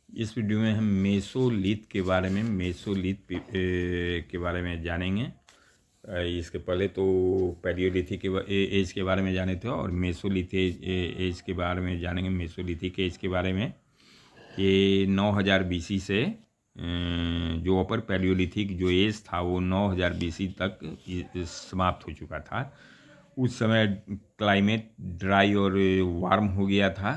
इस वीडियो में हम मेसोलिथ के बारे में के बारे में जानेंगे। इसके पहले तो पैलियोलिथिक एज के बारे में जाने थे और मेसोलिथ एज के बारे में जानेंगे। मेसोलिथिक एज के बारे में ये 9000 बीसी से जो अपर पैलियोलिथिक जो एज था वो 9000 बीसी तक समाप्त हो चुका था। उस समय क्लाइमेट ड्राई और वार्म हो गया था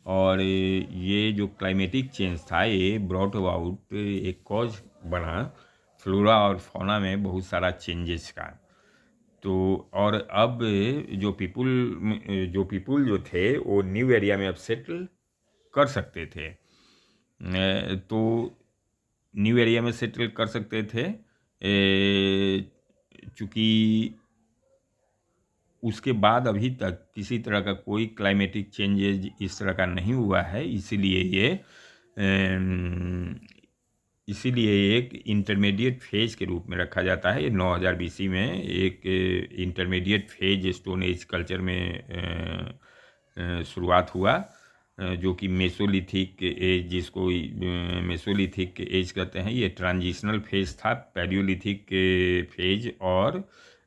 और ये जो क्लाइमेटिक चेंज था ये ब्रॉट अबाउट एक कॉज बना फ्लोरा और फौना में बहुत सारा चेंजेस का। तो और अब जो पीपुल जो थे वो न्यू एरिया में अब सेटल कर सकते थे। तो न्यू एरिया में सेटल कर सकते थे चूँकि उसके बाद अभी तक किसी तरह का कोई क्लाइमेटिक चेंजेज इस तरह का नहीं हुआ है, इसीलिए एक इंटरमीडिएट फेज के रूप में रखा जाता है। ये 9000 बीसी में एक intermediate phase stone age culture में शुरुआत हुआ, जो कि मेसोलिथिक एज, जिसको मेसोलिथिक एज कहते हैं। ये ट्रांजिशनल फेज था पैलियोलिथिक फेज और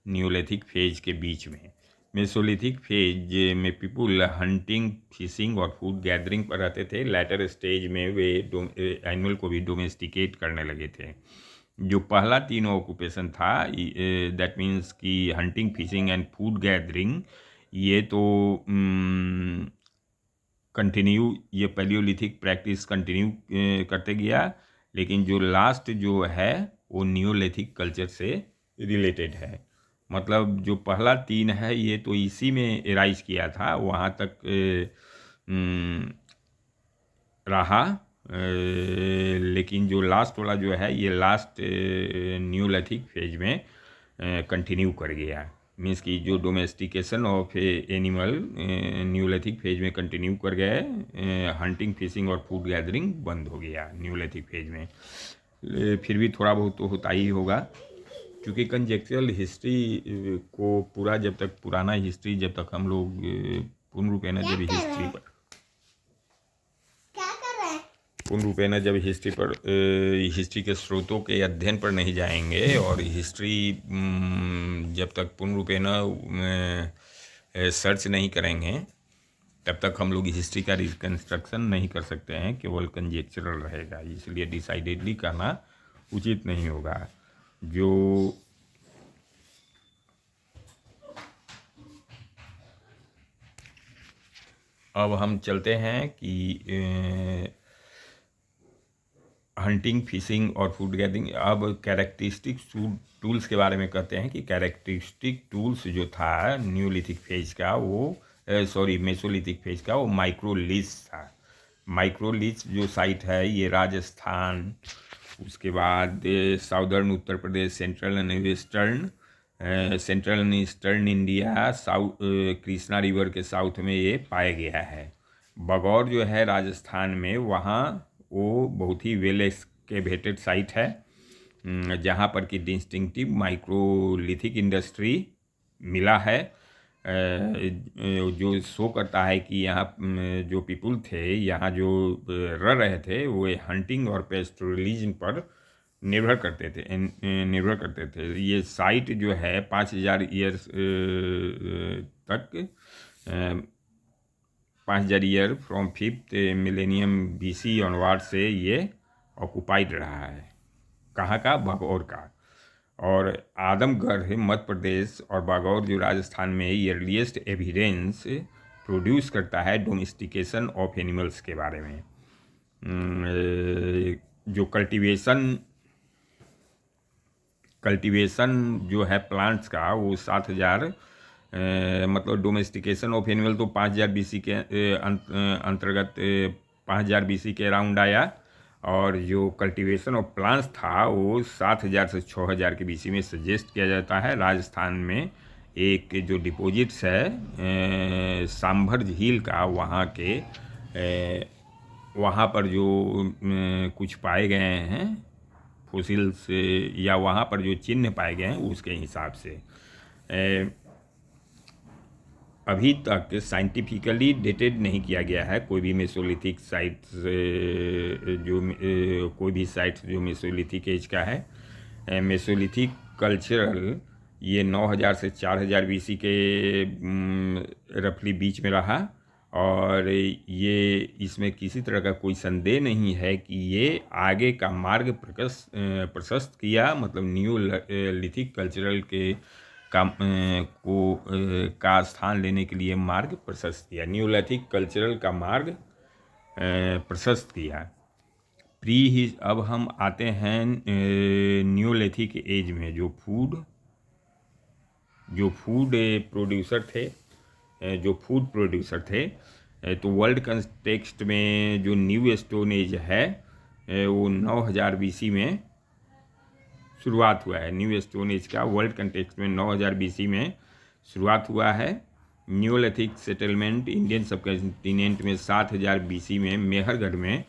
न्यूलिथिक फेज के बीच में। मेसोलिथिक फेज में पीपुल हंटिंग, फिशिंग और फूड गैदरिंग पर रहते थे। लेटर स्टेज में वे एनिमल को भी डोमेस्टिकेट करने लगे थे। जो पहला तीनों ऑक्यूपेशन था, दैट मीन्स कि hunting, fishing and food gathering, ये तो कंटिन्यू, ये पैलियोलिथिक प्रैक्टिस कंटिन्यू करते गया। लेकिन जो लास्ट जो है वो न्यूलिथिक कल्चर से रिलेटेड है। मतलब जो पहला 3 है ये तो इसी में एराइज किया था, वहाँ तक रहा। लेकिन जो लास्ट वाला जो है ये लास्ट न्यूलिथिक फेज में कंटिन्यू कर गया। मीन्स कि जो domestication of animal Neolithic phase में कंटिन्यू कर गए, हंटिंग, फिशिंग और फूड गैदरिंग बंद हो गया न्यूलिथिक फेज में। फिर भी थोड़ा बहुत तो होता ही होगा, क्योंकि कंजेक्चुअल हिस्ट्री को पूरा जब तक पुराना हिस्ट्री जब तक हम लोग पूर्ण रूपेण जब हिस्ट्री के स्रोतों के अध्ययन पर नहीं जाएंगे और हिस्ट्री जब तक पूर्ण रूपेण सर्च नहीं करेंगे तब तक हम लोग हिस्ट्री का रिकन्स्ट्रक्शन नहीं कर सकते हैं, केवल कंजेक्चरल रहेगा। इसलिए डिसाइडेडली कहना उचित नहीं होगा। जो अब हम चलते हैं कि हंटिंग, फिशिंग और फूड गैदरिंग। अब कैरेक्टरिस्टिक टूल्स के बारे में कहते हैं कि कैरेक्टरिस्टिक टूल्स जो था न्यूलिथिक फेज का मेसोलिथिक फेज का, वो माइक्रोलिथ्स था। माइक्रोलिथ्स जो साइट है ये राजस्थान, उसके बाद southern Uttar Pradesh, central and eastern India, Krishna river के साउथ में ये पाया गया है। बगौर जो है राजस्थान में, वहाँ वो बहुत ही वेल एक्सकेवेटेड साइट है, जहाँ पर कि डिस्टिंक्टिव माइक्रोलिथिक इंडस्ट्री मिला है, जो शो करता है कि यहाँ जो पीपुल थे, यहाँ जो रह रहे थे, वो हंटिंग और पेस्टोरलिज्म पर निर्भर करते थे। ये साइट जो है 5000 ईयर्स तक 5000 year from 5th millennium BC onward से ये ऑक्युपाइड रहा है। कहाँ का? बागौर का। और आदमगढ़ मध्य प्रदेश और बागौर जो राजस्थान में अर्लीस्ट एविडेंस प्रोड्यूस करता है डोमेस्टिकेशन ऑफ एनिमल्स के बारे में। जो कल्टीवेशन जो है प्लांट्स का, वो 7000 मतलब डोमेस्टिकेशन ऑफ एनिमल तो 5000 बीसी के अंतर्गत 5000 बीसी के अराउंड आया, और जो कल्टीवेशन ऑफ प्लांट्स था वो 7000 से 6000 के बीसी में सजेस्ट किया जाता है। राजस्थान में एक जो डिपॉजिट्स है सांभर झील का, वहाँ पर जो कुछ पाए गए हैं फोसिल्स, या वहाँ पर जो चिन्ह पाए गए हैं उसके हिसाब से अभी तक साइंटिफिकली डेटेड नहीं किया गया है कोई भी मेसोलिथिक साइट, कोई भी साइट जो मेसोलिथिक एज का है। मेसोलिथिक कल्चरल ये 9000 से 4000 बीसी के रफली बीच में रहा, और ये इसमें किसी तरह का कोई संदेह नहीं है कि ये आगे का मार्ग प्रशस्त किया, मतलब न्यूलिथिक कल्चरल के का स्थान लेने के लिए मार्ग प्रशस्त किया, न्यूलिथिक कल्चरल का मार्ग प्रशस्त किया। अब हम आते हैं न्यूलिथिक एज में, जो फूड प्रोड्यूसर थे, तो वर्ल्ड कंटेक्स्ट में जो न्यू स्टोन एज है वो 9000 बीसी में शुरुआत हुआ है। न्यू स्टोन एज का वर्ल्ड कंटेक्स्ट में 9000 बीसी में शुरुआत हुआ है। न्यूलिथिक सेटलमेंट इंडियन सब कॉन्टिनेंट में 7000 बीसी में मेहरगढ़ में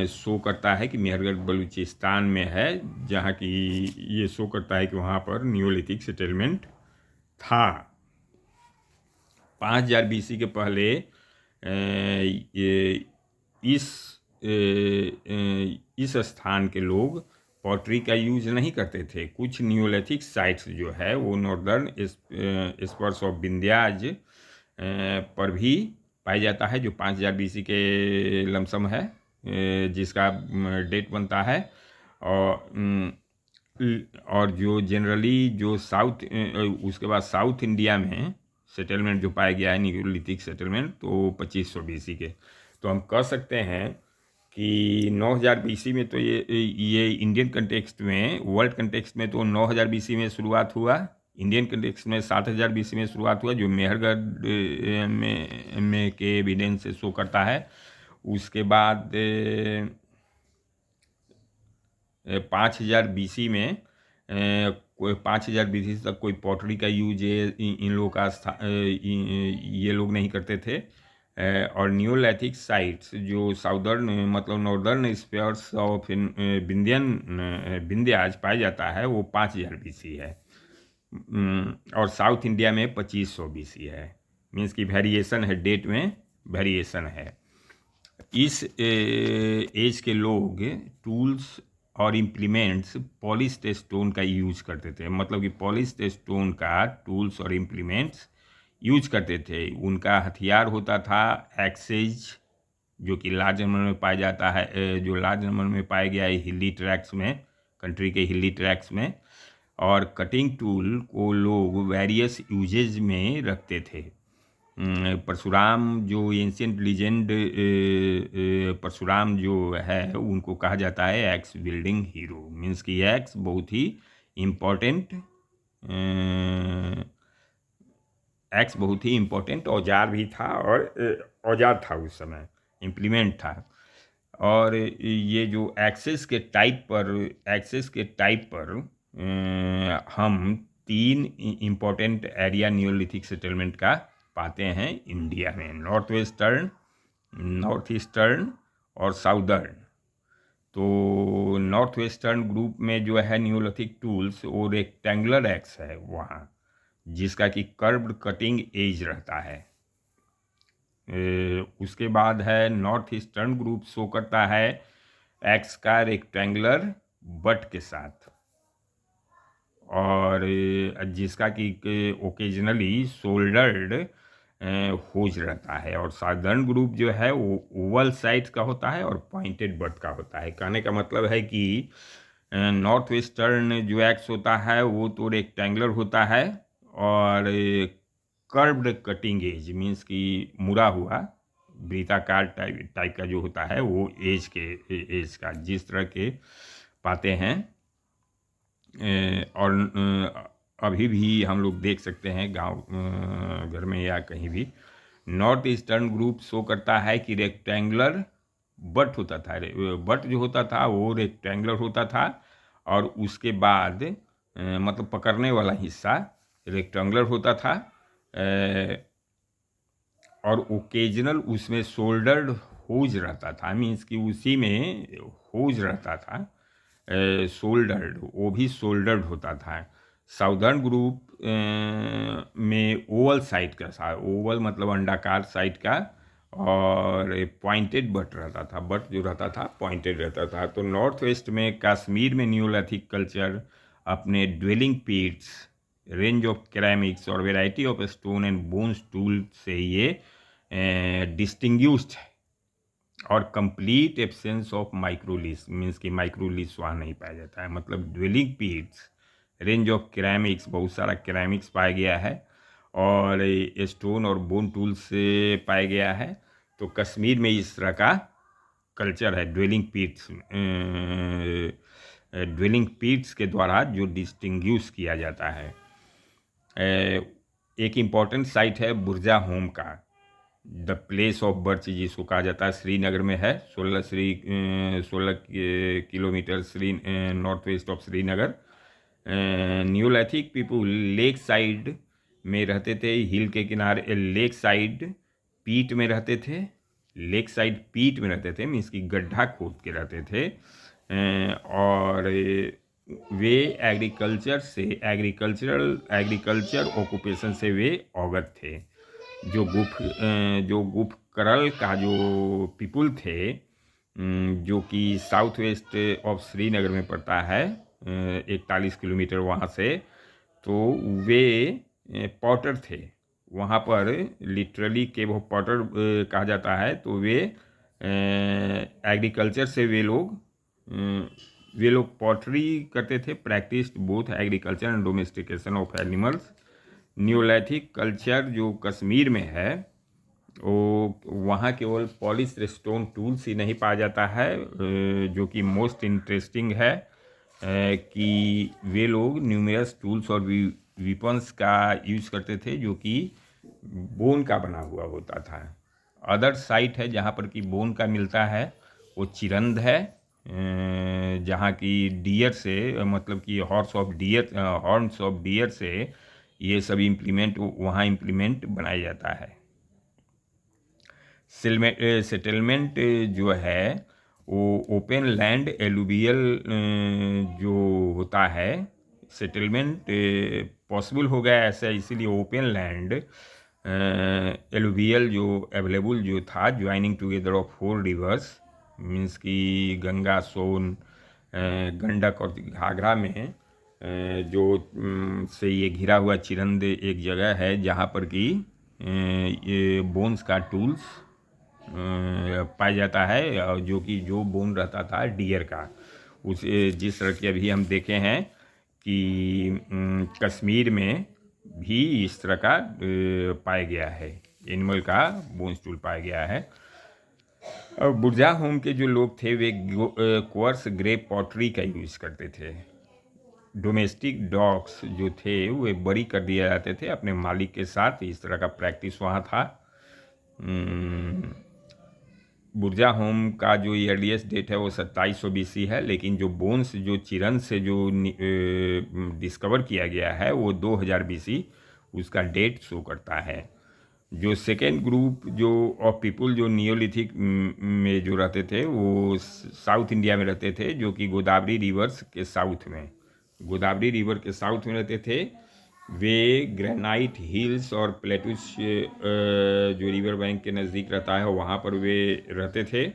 शो करता है कि मेहरगढ़ बलूचिस्तान में है, जहाँ की ये शो करता है कि वहाँ पर न्यूलिथिक सेटलमेंट था। 5000 बीसी के पहले इस स्थान के लोग पॉटरी का यूज नहीं करते थे। कुछ न्यूलिथिक साइट्स जो है वो नॉर्दर्न स्पर्स ऑफ विंध्याज पर भी पाया जाता है, जो 5000 बीसी के लमसम है, जिसका डेट बनता है। और जो जनरली जो उसके बाद साउथ इंडिया में सेटलमेंट जो पाया गया है न्यूलिथिक सेटलमेंट, तो 2500 बीसी के। तो हम कह सकते हैं कि 9000 बीसी में तो ये इंडियन कंटेक्स्ट में, वर्ल्ड कंटेक्स्ट में तो 9000 बीसी में शुरुआत हुआ, इंडियन कंटेक्स्ट में 7000 बीसी में शुरुआत हुआ, जो मेहरगढ़ में के एविडेंस से शो करता है। उसके बाद 5000 बीसी में 5000 बीसी तक कोई पॉटरी का यूज इन लोगों का ये लोग नहीं करते थे। और न्यूलिथिक साइट्स जो साउदर्न मतलब नॉर्दर्न स्पेयर्स ऑफ विंध्याज पाया जाता है, वो 5000 बीसी है। और साउथ इंडिया में 2500 बीसी है। मीन्स की वेरिएशन है, डेट में वेरिएशन है। इस एज के लोग टूल्स और इम्प्लीमेंट्स पॉलिश्ड स्टोन का यूज करते थे, मतलब कि पॉलिश्ड स्टोन का टूल्स और इम्प्लीमेंट्स यूज करते थे। उनका हथियार होता था एक्सेज, जो कि लार्ज नंबर में पाया जाता है, जो लार्ज नंबर में पाया गया है हिली ट्रैक्स में, कंट्री के हिली ट्रैक्स में। और कटिंग टूल को लोग वेरियस यूजेज में रखते थे। परशुराम जो एंशियंट लीजेंड, परशुराम जो है उनको कहा जाता है एक्स बिल्डिंग हीरो। मीन्स कि एक्स बहुत ही इम्पोर्टेंट औजार भी था, और औजार था उस समय, इम्प्लीमेंट था। और ये जो एक्सेस के टाइप पर हम 3 इम्पोर्टेंट एरिया न्यूलिथिक सेटलमेंट का पाते हैं इंडिया में, नॉर्थ वेस्टर्न, नॉर्थ ईस्टर्न और साउदर्न। तो नॉर्थ वेस्टर्न ग्रुप में जो है न्यूलिथिक टूल्स, वो रेक्टेंगुलर एक्स है वहाँ, जिसका कि कर्व्ड कटिंग एज रहता है। उसके बाद है नॉर्थ ईस्टर्न ग्रुप शो करता है एक्स का रेक्टेंगुलर बट के साथ, और जिसका कि ओकेजनली शोल्डर्ड होज रहता है। और साउदर्न ग्रुप जो है वो ओवल साइड का होता है और पॉइंटेड बट का होता है। कहने का मतलब है कि नॉर्थ वेस्टर्न जो एक्स होता है वो तो रेक्टेंगुलर होता है, और कर्व्ड कटिंग एज मीन्स कि मुड़ा हुआ वृत्ताकार टाइप का जो होता है, वो एज का जिस तरह के पाते हैं। और अभी भी हम लोग देख सकते हैं गांव घर में या कहीं भी, नॉर्थ ईस्टर्न ग्रुप शो करता है कि रेक्टेंगुलर बट होता था। बट जो होता था वो रेक्टेंगुलर होता था, और उसके बाद मतलब पकड़ने वाला हिस्सा रेक्टेंगुलर होता था, और ओकेजनल उसमें शोल्डर्ड होज रहता था। मीन्स कि उसी में होज रहता था, शोल्डर्ड, वो भी शोल्डर्ड होता था। साउदर्न ग्रुप में ओवल साइट का था, ओवल मतलब अंडाकार साइट का, और पॉइंटेड बट रहता था, बट जो रहता था पॉइंटेड रहता था। तो नॉर्थ वेस्ट में कश्मीर में न्यूलिथिक कल्चर अपने ड्वेलिंग पीट्स, रेंज ऑफ कैरामिक्स और variety of stone and bones tool से ये डिस्टिंग्यूस्ड है। और कंप्लीट एब्सेंस ऑफ माइक्रोलिस, मीन्स कि माइक्रोलिस वहाँ नहीं पाया जाता है। मतलब ड्वेलिंग पीट्स, रेंज ऑफ कैरामिक्स, बहुत सारा कैरामिक्स पाया गया है, और स्टोन और बोन टूल्स से पाया गया है। तो कश्मीर में इस तरह का कल्चर है, ड्वेलिंग पीट्स के द्वारा जो डिस्टिंग्यूश किया जाता है। एक इम्पॉर्टेंट साइट है बुर्जा होम का, द प्लेस ऑफ बर्थ जिसको कहा जाता है, श्रीनगर में है। 16 kilometre north west of Srinagar. Neolithic people lake side में रहते थे, हिल के किनारे, लेक साइड पीट में रहते थे। लेक साइड पीट में रहते थे, मीन्स की गड्ढा खोद के रहते थे। और वे एग्रीकल्चर ऑक्यूपेशन से वे अवगत थे। जो गुफ करल का जो पीपुल थे, जो कि साउथ वेस्ट ऑफ श्रीनगर में पड़ता है, 41 किलोमीटर वहाँ से। तो वे पॉटर थे, वहाँ पर लिटरली केव ऑफ पॉटर कहा जाता है। तो वे एग्रीकल्चर से वे लोग पॉटरी करते थे, practised both agriculture and domestication of animals. Neolithic culture जो कश्मीर में है, वो वहाँ केवल पॉलिश स्टोन टूल्स ही नहीं पाया जाता है, जो कि मोस्ट इंटरेस्टिंग है कि वे लोग न्यूमरस टूल्स और वीपन्स का यूज करते थे, जो कि बोन का बना हुआ होता था। अदर साइट है जहाँ पर कि बोन का मिलता है, वो चिरंद है, जहाँ की डियर से, मतलब कि हॉर्न्स ऑफ डियर से ये सब वहाँ इम्प्लीमेंट बनाया जाता है। सेटलमेंट जो है वो ओपन लैंड एलुवियल जो होता है, सेटलमेंट पॉसिबल हो गया ऐसा, इसीलिए ओपन लैंड एलुवियल जो अवेलेबल जो था, joining together of 4 reverse, means कि गंगा, सोन, गंडक और घाघरा में जो से ये घिरा हुआ चिरंद एक जगह है, जहाँ पर कि ये बोन्स का टूल्स पाया जाता है, और जो बोन रहता था डियर का, उस जिस तरह की अभी हम देखे हैं कि कश्मीर में भी इस तरह का पाया गया है, एनिमल का बोन्स टूल पाया गया है। और बुर्जा होम के जो लोग थे वे क्वार्ट्ज ग्रे पॉटरी का यूज़ करते थे। डोमेस्टिक डॉग्स जो थे वे बरी कर दिए जाते थे अपने मालिक के साथ, इस तरह का प्रैक्टिस वहाँ था। बुर्जा होम का जो ईयरलीस्ट डेट है वो 2700 BC है, लेकिन जो बोन्स जो चिरन से जो डिस्कवर किया गया है वो 2000 BC उसका डेट शो करता है। जो सेकेंड ग्रुप जो ऑफ पीपुल जो नियोलिथिक में जो रहते थे वो साउथ इंडिया में रहते थे, जो कि गोदावरी रिवर्स के साउथ में, गोदावरी रिवर के साउथ में रहते थे। वे ग्रेनाइट हिल्स और प्लेटूस जो रिवर बैंक के नज़दीक रहता है वहाँ पर वे रहते थे।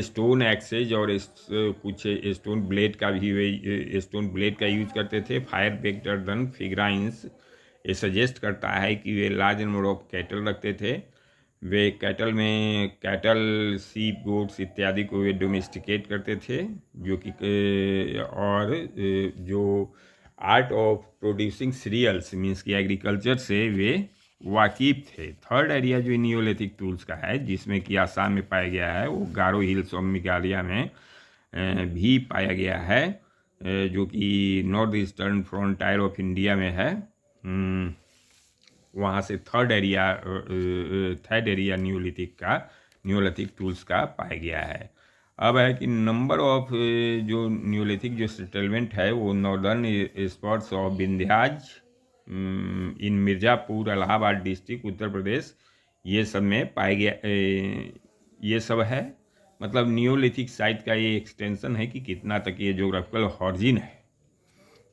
स्टोन एक्सेज और कुछ स्टोन ब्लेड का भी वे स्टोन ब्लेड का यूज करते थे। फायर बेक्टर दन फिगराइंस ये सजेस्ट करता है कि वे लार्ज नंबर ऑफ कैटल रखते थे। वे कैटल सीप गोट्स इत्यादि को वे डोमेस्टिकेट करते थे, जो कि और जो art of producing cereals, means की एग्रीकल्चर से वे वाकिफ थे। थर्ड एरिया जो नियोलिथिक टूल्स का है, जिसमें कि आसाम में पाया गया है, वो गारो हिल्स और मेघालय में भी पाया गया है, जो कि north eastern frontier of India में है। वहाँ से थर्ड एरिया न्यूलिथिक टूल्स का पाया गया है। अब है कि नंबर ऑफ जो न्यूलिथिक जो सेटलमेंट है वो northern spots of Vindhyas in Mirzapur Allahabad district Uttar Pradesh, ये सब में पाया गया, ये सब है। मतलब नियोलिथिक साइट का ये एक्सटेंशन है कि कितना तक ये जोग्राफिकल ऑरिजिन है।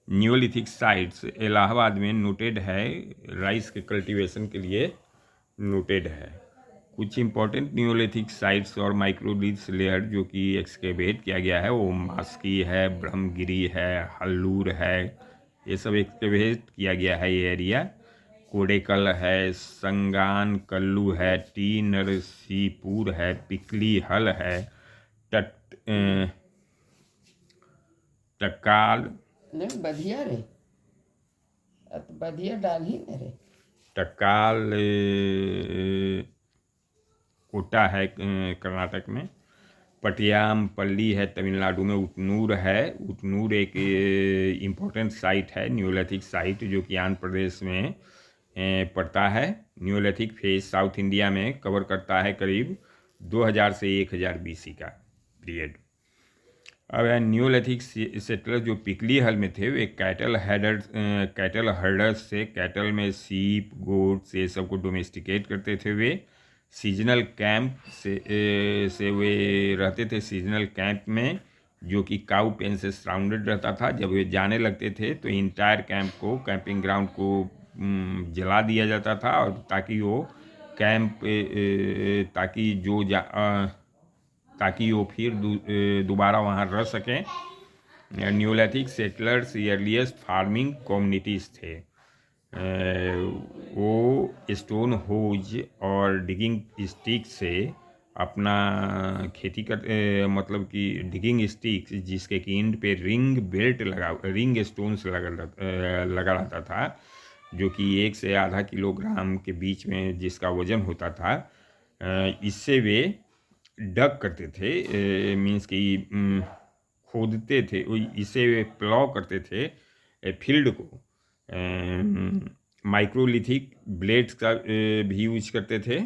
नियोलिथिक साइट्स इलाहाबाद में नोटेड है, राइस के कल्टीवेशन के लिए नोटेड है। कुछ इंपॉर्टेंट नियोलिथिक साइट्स और माइक्रोलिथ्स लेयर जो कि एक्सकेवेट किया गया है वो मास्की है, ब्रह्मगिरी है, हल्लूर है, ये सब एक्सकेवेट किया गया है ये एरिया। कोडेकल है, संगान कल्लू है, टी नरसीपुर है, पिकली हल है, टक्काल नहीं बधिया रे, बधिया डाल ही न रे। टक्काल कोटा है कर्नाटक में, पटियाम पल्ली है तमिलनाडु में, उटनूर है। उटनूर एक इम्पोर्टेंट साइट है, न्यूलिथिक साइट, जो कि आंध्र प्रदेश में पड़ता है। न्यूलिथिक फेज साउथ इंडिया में कवर करता है करीब 2000 से 1000 BC का पीरियड। अब न्यूलिथिक सेटलर जो पिकली हल में थे वे कैटल हर्डर्स से कैटल में सीप गोट्स ये सब को डोमेस्टिकेट करते थे। वे सीजनल कैंप से वे रहते थे सीजनल कैंप में, जो कि काऊ पेन से सराउंडेड रहता था। जब वे जाने लगते थे तो इंटायर कैंप को, कैंपिंग ग्राउंड को जला दिया जाता था, और ताकि वो कैंप ताकि वो फिर दोबारा वहाँ रह सकें। Neolithic settlers earliest farming communities थे। वो स्टोन होज और डिगिंग स्टिक से अपना खेती कर मतलब कि डिगिंग स्टिक्स जिसके कि एंड पे रिंग स्टोन्स लगा रहता था, जो कि 1 से आधा किलोग्राम के बीच में जिसका वजन होता था। इससे वे डग करते थे, मीन्स कि खोदते थे, इसे वे प्लॉ करते थे फील्ड को। माइक्रोलिथिक ब्लेड्स का भी यूज करते थे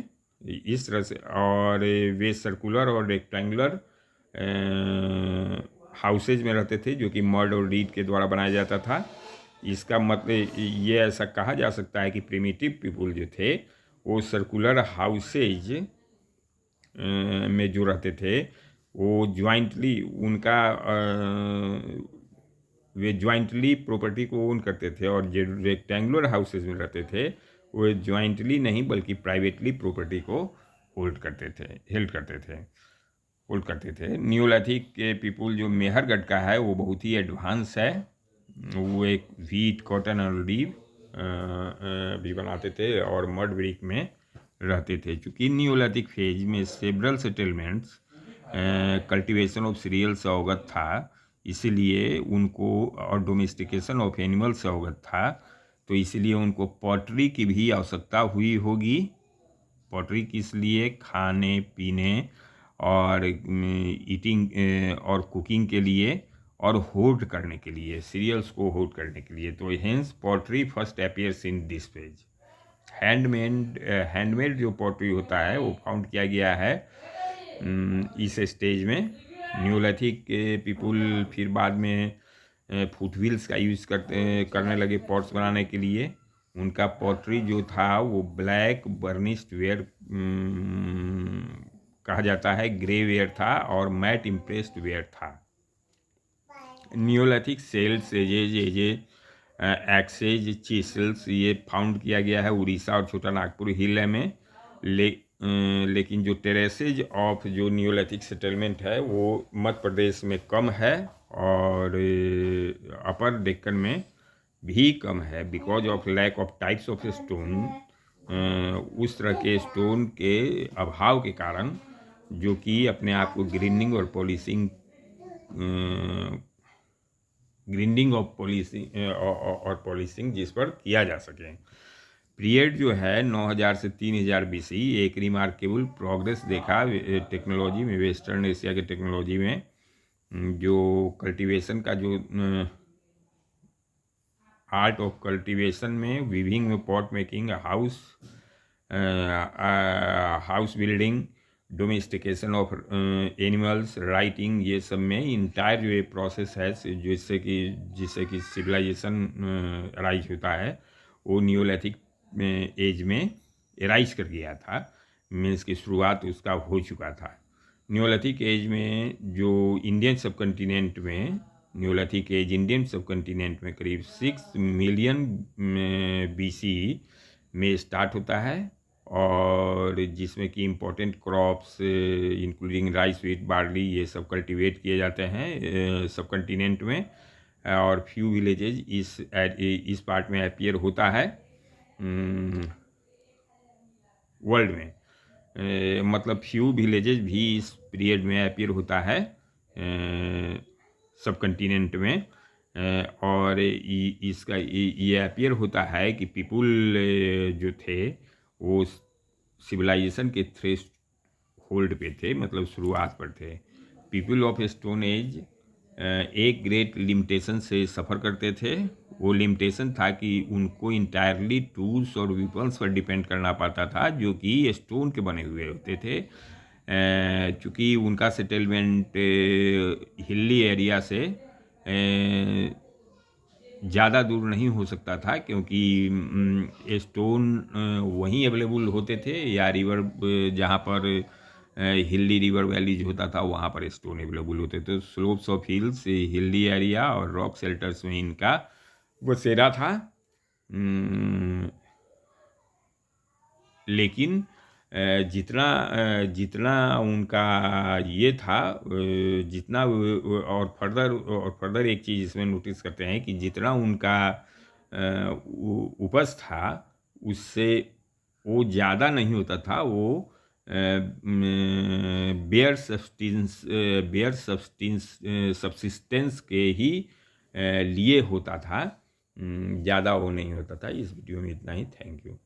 इस तरह से, और वे सर्कुलर और रेक्टेंगुलर हाउसेज में रहते थे, जो कि मड और रीड के द्वारा बनाया जाता था। इसका मतलब ये ऐसा कहा जा सकता है कि प्रिमिटिव पीपुल जो थे वो सर्कुलर हाउसेज में जो रहते थे वो ज्वाइंटली वे ज्वाइंटली प्रॉपर्टी को ओन करते थे, और जो रेक्टेंगुलर हाउसेज में रहते थे वो ज्वाइंटली नहीं बल्कि प्राइवेटली प्रॉपर्टी को होल्ड करते थे। न्यूलिथिक के पीपुल जो मेहरगढ़ का है वो बहुत ही एडवांस है। वो एक व्हीट कॉटन और लीव भी बनाते थे और मड ब्रिक में रहते थे। चूँकि न्यूलिथिक फेज में several settlements cultivation of serial से अवगत था, इसीलिए उनको, और डोमेस्टिकेशन ऑफ एनिमल से अवगत था, तो इसलिए उनको पॉटरी की भी आवश्यकता हुई होगी। पॉटरी किस लिए? खाने पीने और ईटिंग और कुकिंग के लिए, और होल्ड करने के लिए, सीरियल्स को होल्ड करने के लिए। तो hence pottery first appears in this page. Handmade जो पॉटरी होता है वो फाउंड किया गया है इस स्टेज में। न्यूलिथिक पीपुल फिर बाद में फुट व्हील्स का यूज़ करने लगे पॉट्स बनाने के लिए। उनका पॉटरी जो था वो ब्लैक बर्निश्ड वेयर कहा जाता है, ग्रे वेयर था और मैट इम्प्रेस्ड वेयर था। न्यूलिथिक सेल्स, एजेज, एक्सेज, चिसल्स ये फाउंड किया गया है उड़ीसा और छोटा नागपुर हिल में। लेकिन जो टेरेसेज ऑफ जो न्यूलिथिक सेटलमेंट है वो मध्य प्रदेश में कम है और अपर डेक्कन में भी कम है, because of lack of types of stone. उस तरह के स्टोन के अभाव के कारण, जो कि अपने आप को ग्रीनिंग और पॉलिशिंग और पॉलिशिंग जिस पर किया जा सके। पीरियड जो है 9000 से 3000 BC एक रिमार्केबल प्रोग्रेस देखा टेक्नोलॉजी में, वेस्टर्न एशिया के टेक्नोलॉजी में। जो कल्टीवेशन का जो आर्ट ऑफ कल्टीवेशन में, वीविंग में, pot making, house building, domestication of animals, writing, ये सब में इंटायर जो ये प्रोसेस है जिससे कि सिविलाइजेशन राइज होता है, वो न्यूलिथिक एज में राइज कर गया था। मीन्स की शुरुआत उसका हो चुका था। न्योलिथिक एज में जो इंडियन सब कॉन्टिनेंट में न्योलिथिक एज इंडियन सब कॉन्टिनेंट में करीब 6 मिलियन BC में स्टार्ट होता है, और जिसमें कि important crops including rice, wheat, barley ये सब कल्टीवेट किए जाते हैं सब कॉन्टिनेंट में, और फ्यू विलेजेज इस पार्ट में अपीयर होता है वर्ल्ड में। मतलब फ्यू विलेजेस भी इस पीरियड में अपीयर होता है सब कॉन्टिनेंट में, और इसका ये अपीयर होता है कि पीपुल जो थे वो सिविलाइजेशन के थ्रेश होल्ड पे थे, मतलब शुरुआत पर थे। पीपल ऑफ स्टोन एज एक ग्रेट लिमिटेशन से सफ़र करते थे। वो लिमिटेशन था कि उनको इंटायरली टूल्स और वेपन्स पर डिपेंड करना पड़ता था जो कि स्टोन के बने हुए होते थे। चूँकि उनका सेटलमेंट हिली एरिया से ज़्यादा दूर नहीं हो सकता था, क्योंकि स्टोन वहीं अवेलेबल होते थे, या रिवर जहाँ पर हिली रिवर वैलीज होता था वहाँ पर स्टोन अवेलेबल होते थे। Slopes of hills, hilly area और रॉक शेल्टर्स में इनका बसेरा था। लेकिन जितना उनका ये था, जितना और फर्दर एक चीज़ इसमें नोटिस करते हैं कि जितना उनका उपज था उससे वो ज़्यादा नहीं होता था। वो बेयर सब्सिस्टेंस के ही लिए होता था, ज़्यादा वो नहीं होता था। इस वीडियो में इतना ही। Thank you.